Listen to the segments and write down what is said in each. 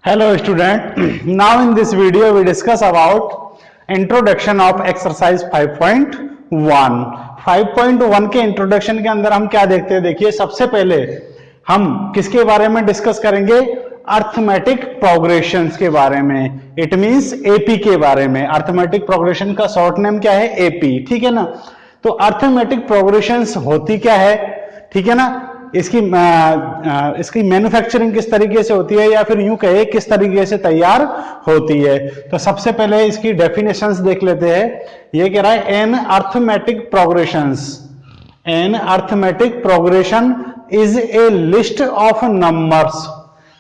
Hello student, now in this video we discuss about introduction of exercise 5.1. 5.1 के introduction के अंदर हम क्या देखते हैं, देखिए सबसे पहले हम किसके बारे में डिस्कस करेंगे, अर्थमेटिक प्रोग्रेशंस के बारे में, इट मींस एपी के बारे में। अर्थमेटिक प्रोग्रेशन का शॉर्ट नेम क्या है, एपी, ठीक है ना। तो अर्थमेटिक प्रोग्रेशंस होती क्या है, ठीक है ना, इसकी मैन्युफैक्चरिंग किस तरीके से होती है, या फिर यूं कहे किस तरीके से तैयार होती है। तो सबसे पहले इसकी डेफिनेशंस देख लेते हैं। ये कह रहा है an arithmetic progression is a list of numbers.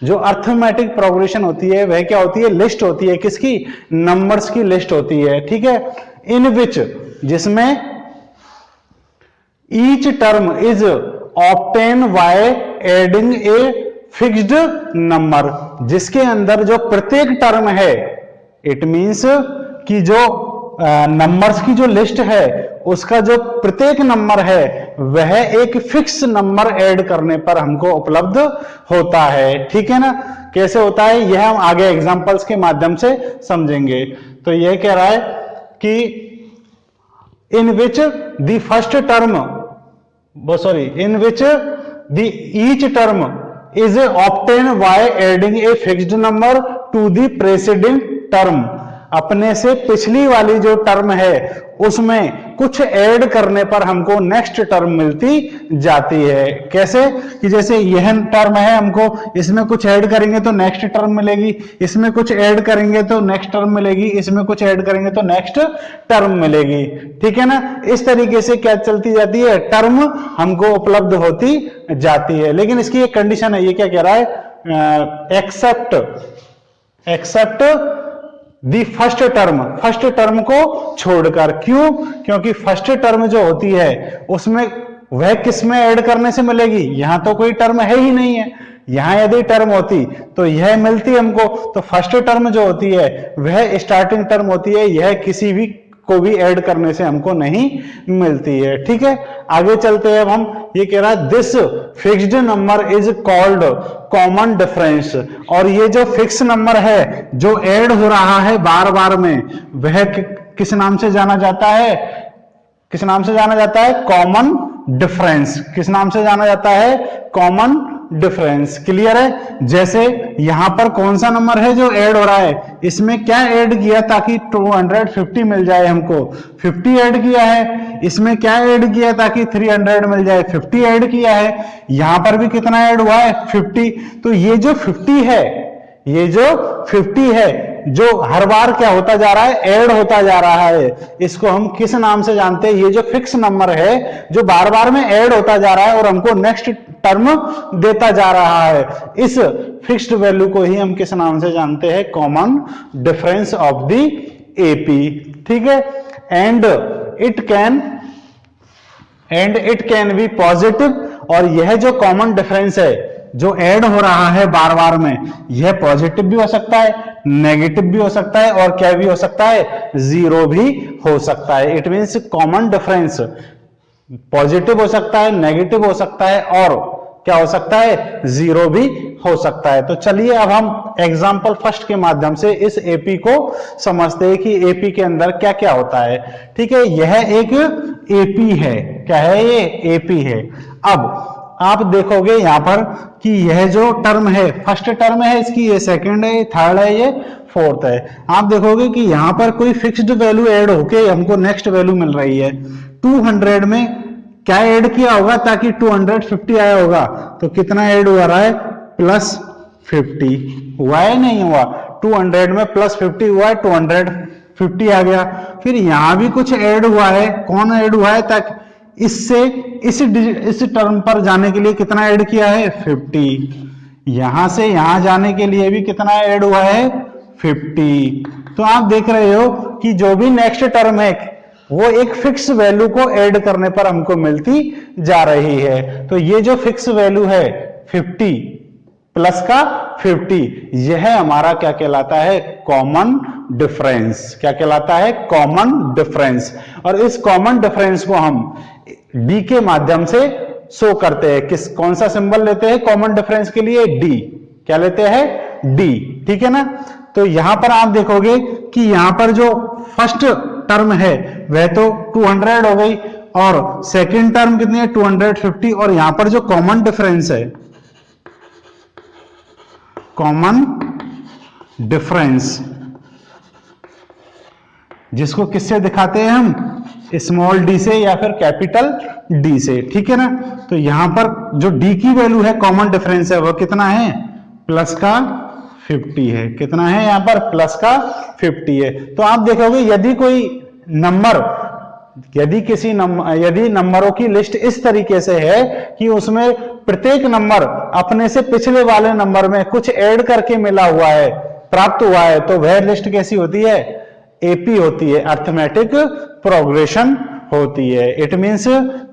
जो अर्थमेटिक प्रोग्रेशन होती है वह क्या होती है, लिस्ट होती है, किसकी, नंबर्स की लिस्ट होती है, ठीक है। इन विच, जिसमें each term is obtain by adding a fixed number, जिसके अंदर जो प्रत्येक टर्म है, इट मींस कि जो नंबर्स की जो लिस्ट है उसका जो प्रत्येक नंबर है वह एक फिक्स नंबर ऐड करने पर हमको उपलब्ध होता है, ठीक है ना। कैसे होता है यह हम आगे एग्जांपल्स के माध्यम से समझेंगे। तो यह कह रहा है कि in which the first term in which each term is obtained by adding a fixed number to the preceding term। अपने से पिछली वाली जो टर्म है उसमें कुछ ऐड करने पर हमको नेक्स्ट टर्म मिलती जाती है। कैसे कि जैसे यह टर्म है, हमको इसमें कुछ ऐड करेंगे तो नेक्स्ट टर्म मिलेगी, इसमें कुछ ऐड करेंगे तो नेक्स्ट टर्म मिलेगी, इसमें कुछ ऐड करेंगे तो नेक्स्ट टर्म मिलेगी, ठीक है ना। इस तरीके से क्या चलती जाती है, टर्म हमको उपलब्ध होती जाती है। लेकिन इसकी एक कंडीशन है, ये क्या कह रहा है, एक्सेप्ट दी फर्स्ट टर्म को छोड़कर। क्यों, क्योंकि फर्स्ट टर्म जो होती है उसमें वह किस में ऐड करने से मिलेगी, यहां तो कोई टर्म है ही नहीं है। यहां यदि टर्म होती तो यह मिलती हमको। तो फर्स्ट टर्म जो होती है वह स्टार्टिंग टर्म होती है, यह किसी भी को भी ऐड करने से हमको नहीं मिलती है, ठीक है। आगे चलते हैं अब हम। ये कह रहा है this fixed number is called common difference. और ये जो फिक्स नंबर है जो ऐड हो रहा है बार बार में, वह किस नाम से जाना जाता है, किस नाम से जाना जाता है, कॉमन डिफरेंस। किस नाम से जाना जाता है, कॉमन डिफरेंस। क्लियर है। जैसे यहां पर कौन सा नंबर है जो ऐड हो रहा है, इसमें क्या ऐड किया ताकि 250 मिल जाए, हमको 50 ऐड किया है। इसमें क्या ऐड किया ताकि 300 मिल जाए, 50 ऐड किया है। यहां पर भी कितना ऐड हुआ है, 50। तो ये जो 50 है, ये जो 50 है जो हर बार क्या होता जा रहा है, ऐड होता जा रहा है, इसको हम किस नाम से जानते हैं, ये जो फिक्स नंबर है जो बार बार में ऐड होता जा रहा है और हमको नेक्स्ट टर्म देता जा रहा है, इस फिक्स्ड वैल्यू को ही हम किस नाम से जानते हैं, common difference of the AP, ठीक है। And it can be positive. और यह जो कॉमन डिफरेंस है जो ऐड हो रहा है बार बार में, यह पॉजिटिव भी हो सकता है, नेगेटिव भी हो सकता है, और क्या भी हो सकता है, जीरो भी हो सकता है। It means common difference positive हो सकता है, नेगेटिव हो सकता है, और क्या हो सकता है, जीरो भी हो सकता है। तो चलिए अब हम एग्जांपल फर्स्ट के माध्यम से इस एपी को समझते हैं कि एपी के अंदर क्या क्या होता है, ठीक है। यह एक एपी है, क्या है, ये एपी है। अब आप देखोगे यहां पर कि यह जो टर्म है, फर्स्ट टर्म है इसकी, ये सेकंड है, ये थर्ड है, ये फोर्थ है। आप देखोगे कि यहां पर कोई फिक्स्ड वैल्यू ऐड होके हमको नेक्स्ट वैल्यू मिल रही है। 200 में क्या ऐड किया होगा ताकि 250 आया होगा, तो कितना ऐड हुआ रहा है, +50 हुआ है, नहीं हुआ। 200 में +50 हुआ है, 250 आ गया। फिर यहां भी कुछ ऐड हुआ है, कौन ऐड हुआ है, ताकि इससे इस टर्म पर जाने के लिए कितना ऐड किया है, 50। यहां से यहां जाने के लिए भी कितना ऐड हुआ है, 50। तो आप देख रहे हो कि जो भी नेक्स्ट टर्म है वो एक फिक्स वैल्यू को ऐड करने पर हमको मिलती जा रही है। तो ये जो फिक्स वैल्यू है 50 प्लस का 50, यह हमारा क्या कहलाता है, कॉमन डिफरेंस। क्या कहलाता है, कॉमन डिफरेंस। और इस कॉमन डिफरेंस को हम डी के माध्यम से शो करते हैं। कौन सा सिंबल लेते हैं कॉमन डिफरेंस के लिए, डी। क्या लेते हैं, डी, ठीक है ना। तो यहां पर आप देखोगे कि यहां पर जो फर्स्ट टर्म है वह तो 200 हो गई और सेकंड टर्म कितनी है 250, और यहां पर जो कॉमन डिफरेंस है, कॉमन डिफरेंस जिसको किससे दिखाते हैं हम, स्मॉल डी से या फिर कैपिटल डी से, ठीक है ना। तो यहां पर जो डी की वैल्यू है, कॉमन डिफरेंस है, वो कितना है, प्लस का 50 है। कितना है यहां पर, प्लस का 50 है। तो आप देखोगे यदि कोई नंबर, यदि नंबरों की लिस्ट इस तरीके से है कि उसमें प्रत्येक नंबर अपने से पिछले वाले नंबर में कुछ ऐड करके मिला हुआ है, प्राप्त हुआ है, तो वह लिस्ट कैसी होती है, एपी होती है, अर्थमेटिक प्रोग्रेशन होती है। इट मींस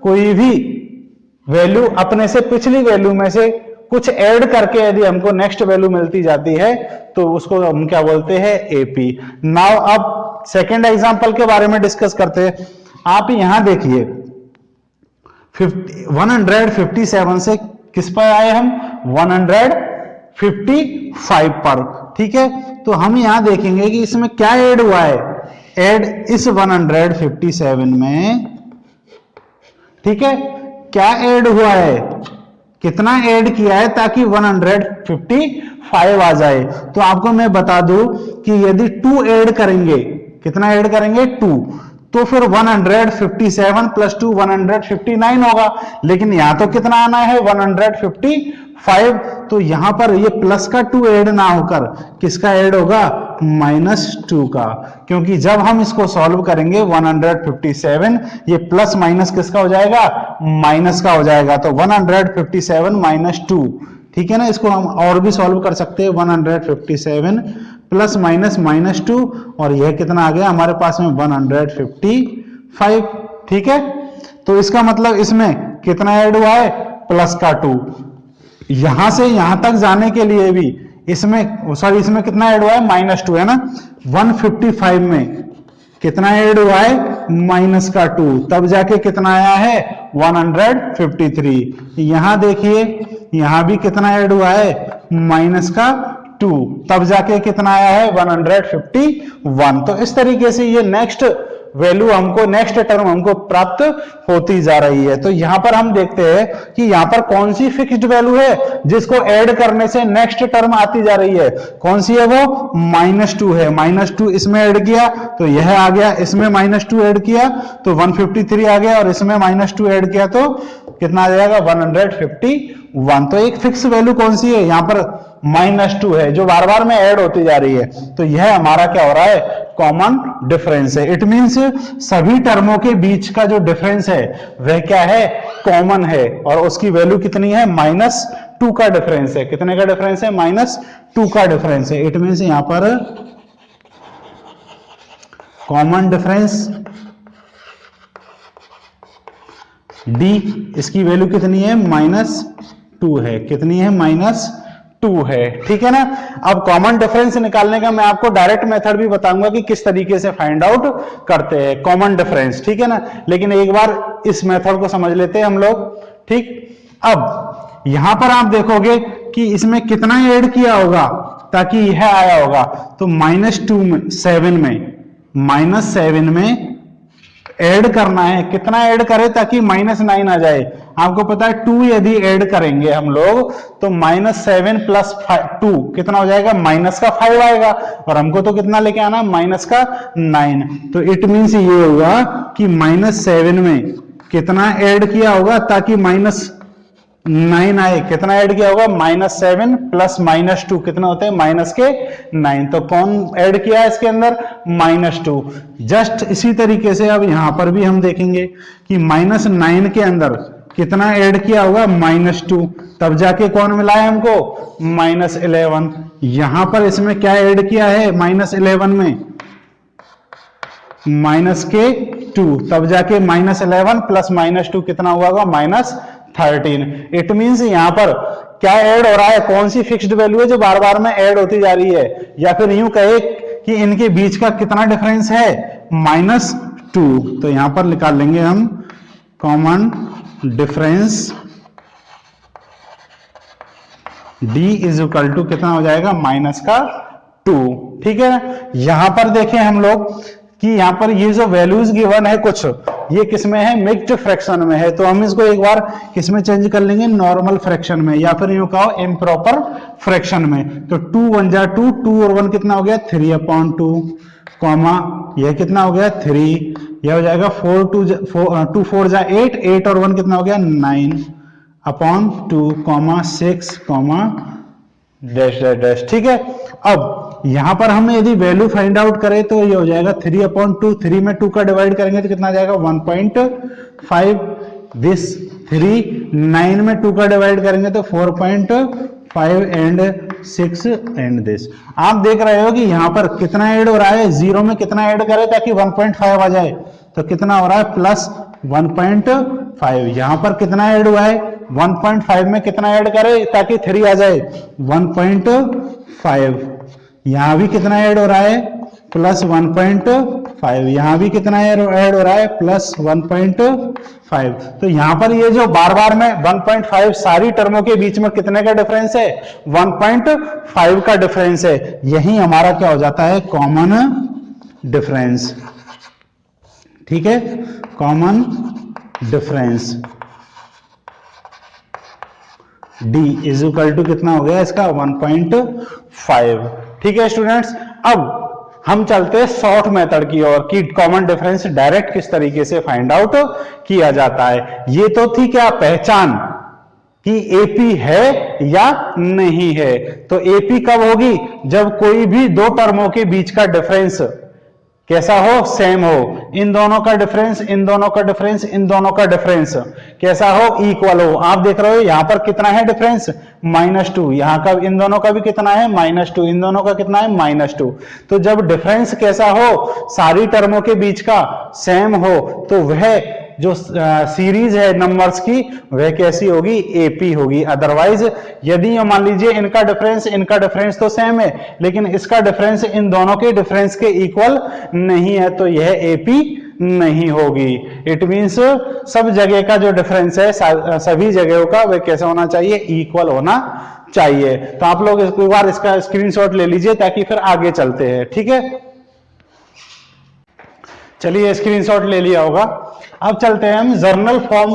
कोई भी वैल्यू अपने से पिछली वैल्यू में से कुछ ऐड करके यदि हमको नेक्स्ट वैल्यू मिलती जाती है तो उसको हम क्या बोलते हैं, एपी। नाउ अब सेकंड एग्जांपल के बारे में डिस्कस करते हैं। आप यहां देखिए 157 से किस पर आए हम, 155 पर, ठीक है। तो हम यहां देखेंगे कि इसमें क्या ऐड हुआ है, ऐड इस 157 में, ठीक है, क्या ऐड हुआ है, कितना ऐड किया है ताकि 155 आ जाए। तो आपको मैं बता दूं कि यदि 2 ऐड करेंगे, कितना ऐड करेंगे, 2, तो फिर 157 प्लस 2 159 होगा। लेकिन यहां तो कितना आना है, 155। तो यहां पर ये प्लस का 2 ऐड ना होकर किसका ऐड होगा, -2 का, क्योंकि जब हम इसको सॉल्व करेंगे 157, ये प्लस माइनस किसका हो जाएगा, माइनस का हो जाएगा। तो 157 - 2, ठीक है ना। इसको हम और भी सॉल्व कर सकते हैं, 157 प्लस माइनस -2, और यह कितना आ गया हमारे पास में 155, ठीक है। तो इसका मतलब इसमें कितना ऐड हुआ है, प्लस का 2। यहां से यहां तक जाने के लिए भी इसमें, सॉरी, इसमें कितना ऐड हुआ है, -2 है ना। 155 में कितना ऐड हुआ है, माइनस का 2, तब जाके कितना आया है, 153। यहां देखिए यहां भी कितना ऐड हुआ है, माइनस का 2, तब जाके कितना आया है, 151। तो इस तरीके से ये नेक्स्ट वैल्यू हमको, नेक्स्ट टर्म हमको प्राप्त होती जा रही है। तो यहां पर हम देखते हैं कि यहां पर कौन सी फिक्स्ड वैल्यू है जिसको ऐड करने से नेक्स्ट टर्म आती जा रही है, कौन सी है वो, -2 है। -2 इसमें ऐड किया तो यह आ गया, इसमें -2 ऐड किया तो 153 आ गया, और इसमें -2 ऐड किया तो कितना आ जाएगा, 151। तो एक फिक्स वैल्यू कौन सी है, यहां पर -2 है जो बार बार में ऐड होती जा रही है। तो यह हमारा क्या हो रहा है, कॉमन डिफरेंस है। इट मींस सभी टर्मों के बीच का जो डिफरेंस है वह क्या है, कॉमन है, और उसकी वैल्यू कितनी है, -2 का डिफरेंस है। कितने का डिफरेंस है, -2 का डिफरेंस है। इट मींस यहां पर कॉमन डिफरेंस डी, इसकी वैल्यू कितनी है, -2 है। कितनी है, -2 है, ठीक है ना। अब कॉमन डिफरेंस निकालने का मैं आपको डायरेक्ट मेथड भी बताऊंगा कि किस तरीके से फाइंड आउट करते हैं कॉमन डिफरेंस, ठीक है ना। लेकिन एक बार इस मेथड को समझ लेते हैं हम लोग, ठीक। अब यहां पर आप देखोगे कि इसमें कितना ऐड किया होगा ताकि यह आया होगा, तो -7 में ऐड करना है। कितना ऐड करें ताकि -9 आ जाए, आपको पता है 2 यदि ऐड करेंगे हम लोग तो -7 + 2 कितना हो जाएगा, -5 आएगा, और हमको तो कितना लेके आना, -9। तो इट मींस ये होगा कि -7 में कितना ऐड किया होगा ताकि -9 आए। कितना ऐड किया होगा, -7 + -2 कितना होते हैं, -9। तो कौन ऐड किया है इसके अंदर, -2। जस्ट इसी तरीके से अब यहां पर भी हम देखेंगे कि -9 के अंदर कितना ऐड किया होगा, -2, तब जाके कौन मिला है हमको, -11। यहां पर इसमें क्या ऐड किया है, -11 में -2, तब जाके -11 + -2 कितना हुआ होगा, -13। इट मींस यहां पर क्या ऐड हो रहा है, कौन सी फिक्स्ड वैल्यू है जो बार बार में ऐड होती जा रही है, या फिर यूं कहे कि इनके बीच का कितना डिफरेंस है, -2। तो यहां पर निकाल लेंगे हम common difference D is equal to कितना हो जाएगा, माइनस का 2। ठीक है ना। यहां पर देखें हम लोग कि यहां पर ये जो वैल्यूज गिवन है कुछ, ये किसमें है, मिक्स्ड फ्रैक्शन में है, तो हम इसको एक बार किसमें चेंज कर लेंगे, नॉर्मल फ्रैक्शन में, या फिर यूं कहो इम्प्रॉपर फ्रैक्शन में। तो 2 1 जा 2, 2 और 1 कितना हो गया 3/2, कॉमा यह कितना हो गया 3, यह हो जाएगा 2 4 जा 8, 8 और 1 कितना हो गया 9/2, comma 6, comma dash dash dash. ठीक है। अब यहां पर हम यदि वैल्यू फाइंड आउट करें तो ये हो जाएगा 3/2, 3 में 2 का डिवाइड करेंगे तो कितना आ जाएगा 1.5, दिस 3, 9 में 2 का डिवाइड करेंगे तो 4.5 एंड 6 एंड दिस। आप देख रहे हो कि यहां पर कितना ऐड हो रहा है, 0 में कितना ऐड करें ताकि 1.5 आ जाए, तो कितना हो रहा है प्लस 1.5। यहां पर कितना ऐड हुआ है, 1.5 में कितना ऐड करें ताकि 3 आ जाए 1.5। यहां भी कितना ऐड हो रहा है, प्लस 1.5। यहां भी कितना ऐड हो रहा है, प्लस 1.5। तो यहां पर ये जो बार बार में 1.5 सारी टर्मों के बीच में कितने का डिफरेंस है, 1.5 का डिफरेंस है। यही हमारा क्या हो जाता है, कॉमन डिफरेंस। ठीक है, common difference D is equal to कितना हो गया इसका 1.5। ठीक है स्टूडेंट्स। अब हम चलते हैं शॉर्ट मेथड की ओर कि कॉमन डिफरेंस डायरेक्ट किस तरीके से फाइंड आउट किया जाता है। ये तो थी क्या पहचान कि एपी है या नहीं है। तो एपी कब होगी, जब कोई भी दो टर्मों के बीच का डिफरेंस कैसा हो, सेम हो। इन दोनों का डिफरेंस, इन दोनों का डिफरेंस, इन दोनों का डिफरेंस कैसा हो, इक्वल हो। आप देख रहे हो यहां पर कितना है डिफरेंस, -2। यहां का इन दोनों का भी कितना है, -2। इन दोनों का कितना है, -2। तो जब डिफरेंस कैसा हो, सारी टर्मों के बीच का सेम हो, तो वह जो सीरीज है नंबर्स की वह कैसी होगी, एपी होगी। अदरवाइज यदि मान लीजिए इनका डिफरेंस तो सेम है, लेकिन इसका डिफरेंस इन दोनों के डिफरेंस के इक्वल नहीं है, तो यह एपी नहीं होगी। इट मींस सब जगह का जो डिफरेंस है, सभी जगहों का वह कैसा होना चाहिए, इक्वल होना चाहिए। तो आप लोग एक बार इसका स्क्रीनशॉट ले लीजिए ताकि फिर आगे चलते हैं। ठीक है, चलिए स्क्रीनशॉट ले लिया होगा। अब चलते हैं हम journal form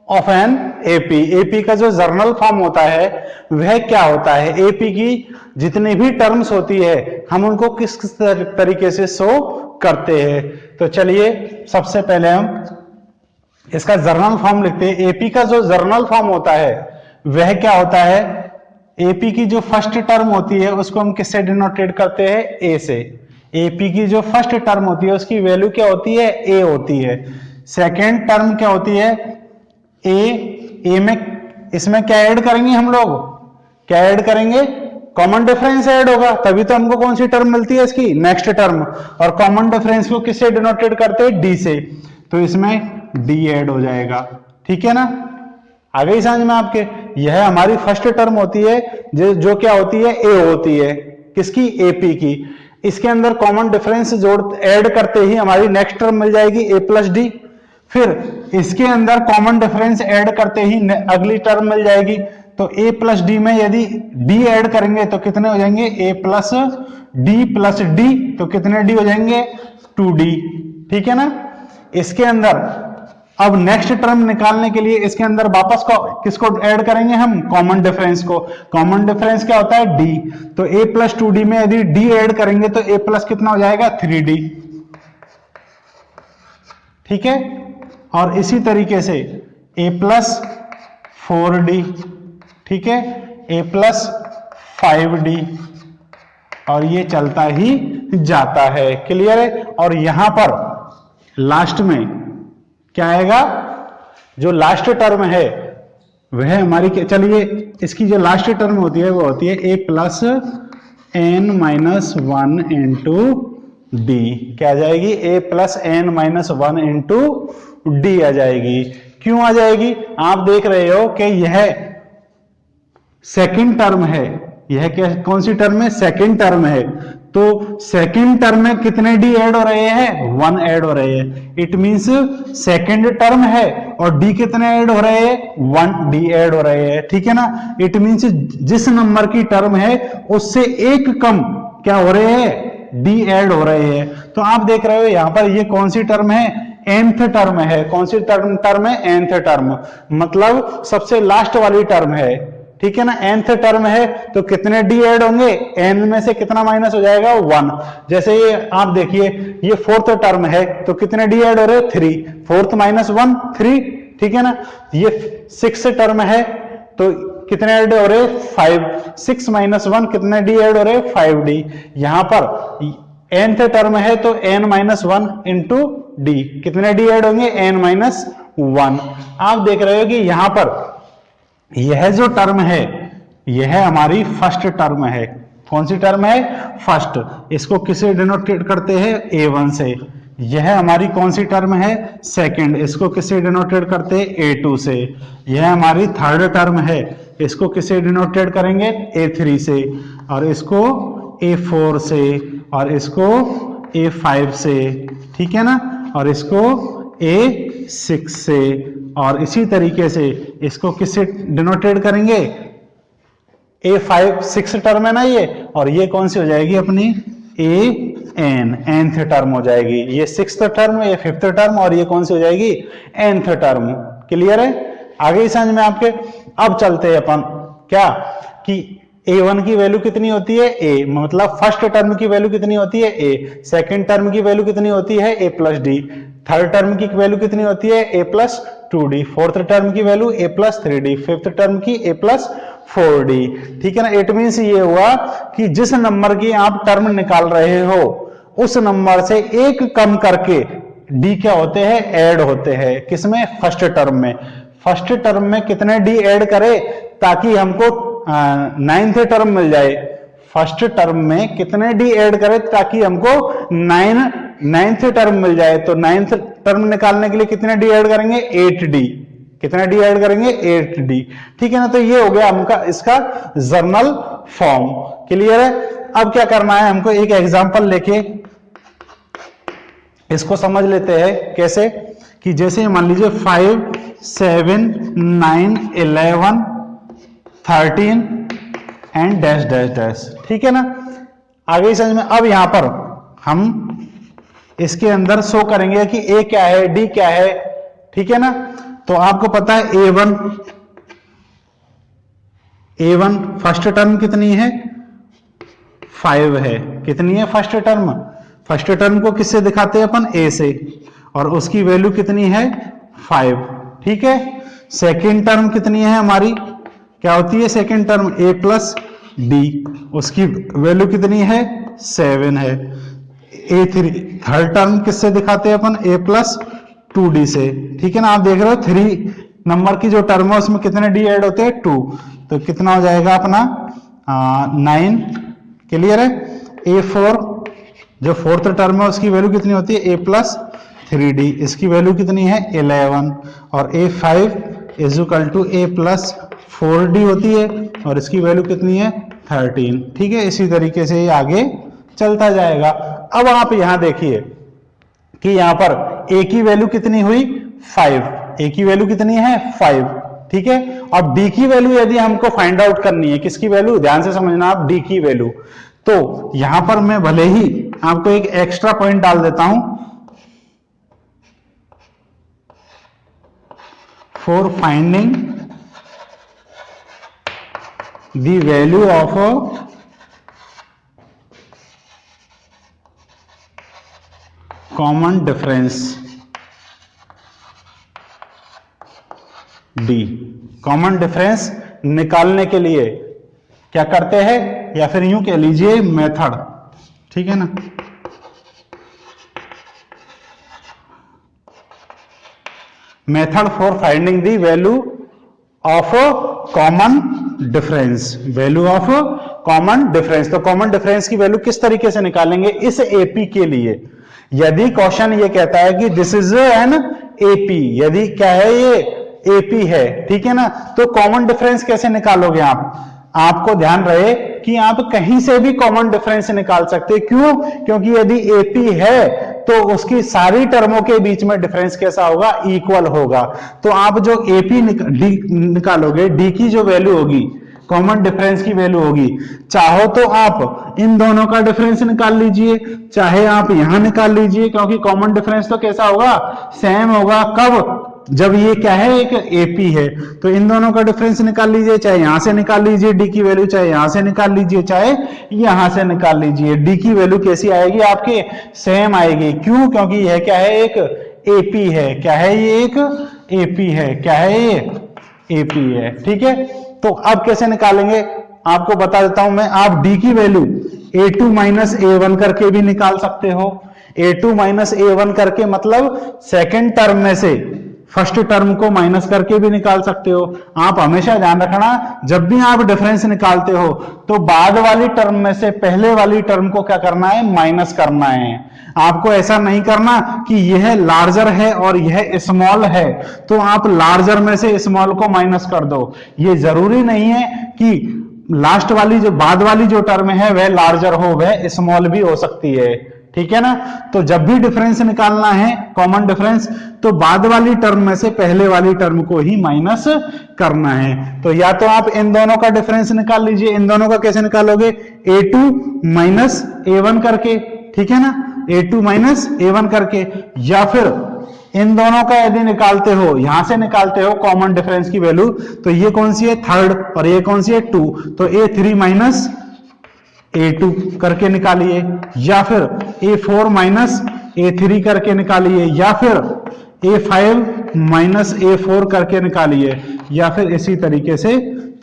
of an AP. AP का जो जर्नल फॉर्म होता है वह क्या होता है, एपी की जितनी भी टर्म्स होती है हम उनको किस किस तरीके से शो करते हैं। तो चलिए सबसे पहले हम इसका जर्नल फॉर्म लिखते हैं। एपी का जो जर्नल फॉर्म होता है वह क्या होता है, एपी की जो फर्स्ट टर्म होती है उसको हम किससे डिनोटेट करते हैं, ए से। एपी की जो फर्स्ट टर्म होती है उसकी वैल्यू क्या होती है, ए होती है। सेकेंड टर्म क्या होती है, ए में इसमें क्या ऐड करेंगे हम लोग, क्या ऐड करेंगे, कॉमन डिफरेंस ऐड होगा, तभी तो हमको कौन सी टर्म मिलती है इसकी, नेक्स्ट टर्म। और कॉमन डिफरेंस को किससे डिनोटेट करते हैं, डी से, तो इसमें डी ऐड हो जाएगा। ठीक है ना, आ गई समझ में आपके। यह हमारी फर्स्ट टर्म होती है जो क्या होती है, ए होती है, किसकी, एपी की। इसके अंदर कॉमन डिफरेंस जोड़ ऐड करते ही हमारी नेक्स्ट टर्म मिल जाएगी ए प्लस डी। फिर इसके अंदर कॉमन डिफरेंस ऐड करते ही अगली टर्म मिल जाएगी। तो ए प्लस डी में यदि डी ऐड करेंगे तो कितने हो जाएंगे, ए प्लस डी, तो कितने डी हो जाएंगे, 2d। ठीक है ना। इसके अंदर अब नेक्स्ट टर्म निकालने के लिए इसके अंदर वापस किसको ऐड करेंगे हम, कॉमन डिफरेंस को। कॉमन डिफरेंस क्या होता है, डी। तो a प्लस 2d में यदि d ऐड करेंगे तो a प्लस कितना हो जाएगा, 3d। ठीक है। और इसी तरीके से a प्लस 4d, ठीक है, a प्लस 5d, और ये चलता ही जाता है। क्लियर है। और यहां पर लास्ट में क्या आएगा, जो लास्ट टर्म है वह हमारी, चलिए इसकी जो लास्ट टर्म होती है वो होती है a plus n-1 into D. क्या आ जाएगी, a plus n-1 into D आ जाएगी। क्यों आ जाएगी, आप देख रहे हो कि यह सेकंड टर्म है, यह क्या, कौन सी टर्म है, सेकंड टर्म है। तो सेकंड टर्म में कितने डी ऐड हो रहे हैं? 1 ऐड हो रहे हैं। इट मींस सेकंड टर्म है और डी कितने ऐड हो रहे हैं? 1 डी ऐड हो रहे हैं, ठीक है ना। इट मींस जिस नंबर की टर्म है उससे एक कम क्या हो रहे हैं? डी ऐड हो रहे हैं। तो आप देख रहे हो यहां पर ये कौन सी टर्म है? nth टर्म है। कौन सी टर्म है? nth टर्म, मतलब सबसे लास्ट वाली टर्म है, ठीक है ना। nth टर्म है तो कितने डी ऐड होंगे? n में से कितना माइनस हो जाएगा? 1। जैसे ये आप देखिए ये फोर्थ टर्म है तो कितने डी ऐड हो रहे? 3। फोर्थ माइनस 1 3, ठीक है ना। ये सिक्स टर्म है तो कितने ऐड हो रहे? 5। 6 माइनस 1 कितने डी ऐड हो रहे? 5 डी। यहां पर nth टर्म है तो n माइनस 1 इंटू डी, कितने डी ऐड होंगे? n minus 1। आप देख रहे हो कि यहां पर यह जो टर्म है यह हमारी फर्स्ट टर्म है। कौन सी टर्म है? फर्स्ट। इसको किसे डिनोटेट करते हैं? a1 से। यह हमारी कौन सी टर्म है? सेकंड। इसको किसे डिनोटेट करते हैं? a2 से। यह हमारी थर्ड टर्म है, इसको किसे डिनोटेट करेंगे? a3 से, और इसको a4 से, और इसको a5 से, ठीक है ना, और इसको a6 से, और इसी तरीके से इसको किससे डिनोटेट करेंगे? a5 6 टर्म है ना ये, और ये कौन सी हो जाएगी अपनी? nth टर्म हो जाएगी। ये 6th टर्म, ये 5th टर्म, और ये कौन सी हो जाएगी? nth term. क्लियर है? आगे समझ में आपके। अब चलते हैं अपन क्या कि a1 की वैल्यू कितनी होती है? a, मतलब फर्स्ट टर्म की वैल्यू कितनी होती है? a। सेकंड टर्म की वैल्यू कितनी होती है? a plus D. Third term की वैल्यू कितनी होती है? a plus 2d। Fourth term की value a plus 3d। Fifth term की a प्लस 4d, ठीक है ना। इट मींस ये हुआ कि जिस नंबर की आप टर्म निकाल रहे हो उस नंबर से एक कम करके डी क्या होते हैं? ऐड होते हैं। किसमें? फर्स्ट टर्म में। फर्स्ट टर्म में कितने डी ऐड करें ताकि हमको 9th टर्म मिल जाए? फर्स्ट टर्म में कितने डी ऐड करें ताकि हमको 9th टर्म मिल जाए? तो 9th टर्म निकालने के लिए कितने डी ऐड करेंगे? 8d। कितने डी ऐड करेंगे? 8d, ठीक है ना। तो ये हो गया हमका इसका जर्नल फॉर्म। क्लियर है? अब क्या करना है हमको? एक एग्जांपल लेके इसको समझ लेते हैं। कैसे? कि जैसे मान लीजिए 5 7 9 11 13 एंड डैश डैश डैश, ठीक है ना। आगे समझ में। अब यहां पर हम इसके अंदर शो करेंगे कि a क्या है, d क्या है, ठीक है ना। तो आपको पता है a1 फर्स्ट टर्म कितनी है? 5 है। कितनी है फर्स्ट टर्म? फर्स्ट टर्म को किससे दिखाते हैं अपन? a से, और उसकी वैल्यू कितनी है? 5, ठीक है। सेकेंड टर्म कितनी है हमारी? क्या होती है second term? a plus D. उसकी वैल्यू कितनी है? 7 है। a3 थर्ड टर्म किससे दिखाते हैं अपन? a प्लस 2d से, ठीक है ना। आप देख रहे हो 3 नंबर की जो टर्म है उसमें कितने डी ऐड होते हैं? 2। तो कितना हो जाएगा अपना? 9। क्लियर है? a4 जो फोर्थ टर्म है उसकी वैल्यू कितनी होती है? a plus 3d। इसकी वैल्यू कितनी है? 11। और a5 is equal to a plus 4d होती है, और इसकी वैल्यू कितनी है? 13, ठीक है। इसी तरीके से ये आगे चलता जाएगा। अब आप यहां देखिए कि यहां पर a की वैल्यू कितनी हुई? 5। a की वैल्यू कितनी है? 5, ठीक है। अब d की वैल्यू यदि हमको फाइंड आउट करनी है, किसकी वैल्यू? ध्यान से समझना आप, d की वैल्यू। तो यहां पर मैं भले ही आपको एक एक्स्ट्रा पॉइंट डाल देता हूं, for finding the value of common difference d। Common difference निकालने के लिए क्या करते हैं, या फिर यूं कह लीजिए मेथड, ठीक है ना। Method for finding the value of common difference. Value of common difference. तो कॉमन डिफरेंस की वैल्यू किस तरीके से निकालेंगे इस एपी के लिए? यदि क्वेश्चन ये कहता है कि दिस इज एन एपी, यदि क्या है ये एपी है, ठीक है ना, तो कॉमन डिफरेंस कैसे निकालोगे आप? आपको ध्यान रहे कि आप कहीं से भी कॉमन डिफरेंस निकाल सकते हैं। क्यों? क्योंकि यदि एपी है तो उसकी सारी टर्मों के बीच में डिफरेंस कैसा होगा? इक्वल होगा। तो आप जो एपी निकालोगे, डी की जो वैल्यू होगी, कॉमन डिफरेंस की वैल्यू होगी, चाहो तो आप इन दोनों का डिफरेंस निकाल लीजिए, चाहे आप यहां निकाल लीजिए, क्योंकि कॉमन डिफरेंस तो कैसा होगा? सेम होगा। कब? जब ये क्या है? एक एपी है। तो इन दोनों का डिफरेंस निकाल लीजिए, चाहे यहां से निकाल लीजिए डी की वैल्यू, चाहे यहां से निकाल लीजिए, चाहे यहां से निकाल लीजिए। डी की वैल्यू कैसी आएगी आपके? सेम आएगी। क्यों? क्योंकि यह क्या है? एक एपी है। क्या है ये? एक एपी है। क्या है ये? एपी है। ठीक है, तो अब कैसे निकालेंगे आपको बता देता हूं मैं। आप डी की वैल्यू a2 माइनस a1 करके भी निकाल सकते हो। a2 माइनस a1 करके मतलब सेकेंड टर्म में से फर्स्ट टर्म को माइनस करके भी निकाल सकते हो। आप हमेशा ध्यान रखना, जब भी आप डिफरेंस निकालते हो तो बाद वाली टर्म में से पहले वाली टर्म को क्या करना है? माइनस करना है। आपको ऐसा नहीं करना कि यह लार्जर है और यह स्मॉल है तो आप लार्जर में से स्मॉल को माइनस कर दो। यह जरूरी नहीं है कि लास्ट वाली जो बाद वाली जो टर्म है वह लार्जर हो, वह स्मॉल भी हो सकती है। ठीक है ना? तो जब भी डिफरेंस निकालना है, कॉमन डिफरेंस, तो बाद वाली टर्म में से पहले वाली टर्म को ही माइनस करना है। तो या तो आप इन दोनों का डिफरेंस निकाल लीजिए। इन दोनों का कैसे निकालोगे? a2 माइनस a1 करके। ठीक है ना? a2 माइनस a1 करके। या फिर इन दोनों का यदि निकालते हो, यहां से निकालते हो कॉमन डिफरेंस की वैल्यू, तो ये कौन सी है? थर्ड, और ये कौन सी है? 2। तो a3 माइनस a2 करके निकालिए, या फिर a4 माइनस a3 करके निकालिए, या फिर a5 माइनस a4 करके निकालिए, या फिर इसी तरीके से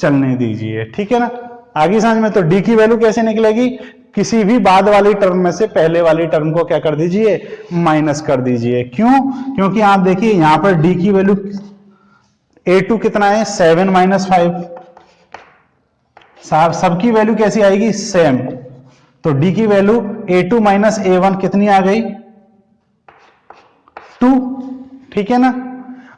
चलने दीजिए। ठीक है ना? आगे समझ में। तो डी की वैल्यू कैसे निकलेगी? किसी भी बाद वाली टर्म में से पहले वाली टर्म को क्या कर दीजिए? माइनस कर दीजिए। क्यों? क्योंकि आप देखिए यहां पर डी की वैल्यू a2 कितना है? 7 माइनस 5। सबकी वैल्यू कैसी आएगी? सेम। तो डी की वैल्यू a2 माइनस a1 कितनी आ गई? 2। ठीक है ना?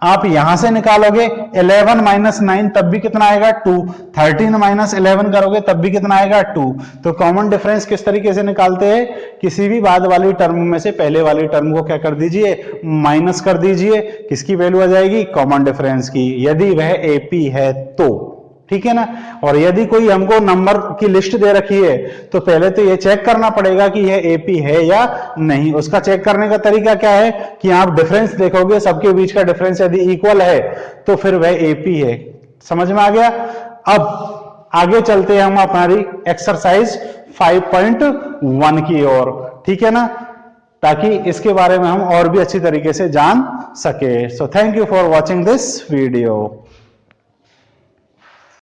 आप यहां से निकालोगे 11 माइनस 9 तब भी कितना आएगा? 2। 13 माइनस 11 करोगे तब भी कितना आएगा? 2। तो कॉमन डिफरेंस किस तरीके से निकालते हैं? किसी भी बाद वाली टर्म में से पहले वाली टर्म को क्या कर दीजिए? माइनस कर दीजिए। किसकी वैल्यू आ जाएगी? कॉमन डिफरेंस की, यदि वह एपी है तो। ठीक है ना? और यदि कोई हमको नंबर की लिस्ट दे रखी है तो पहले तो यह चेक करना पड़ेगा कि यह एपी है या नहीं। उसका चेक करने का तरीका क्या है कि आप डिफरेंस देखोगे, सबके बीच का डिफरेंस यदि इक्वल है तो फिर वह एपी है। समझ में आ गया? अब आगे चलते हैं हम हमारी एक्सरसाइज 5.1 की ओर। ठीक है ना? ताकि इसके बारे में हम और भी अच्छी तरीके से जान सके। So thank you for watching this video.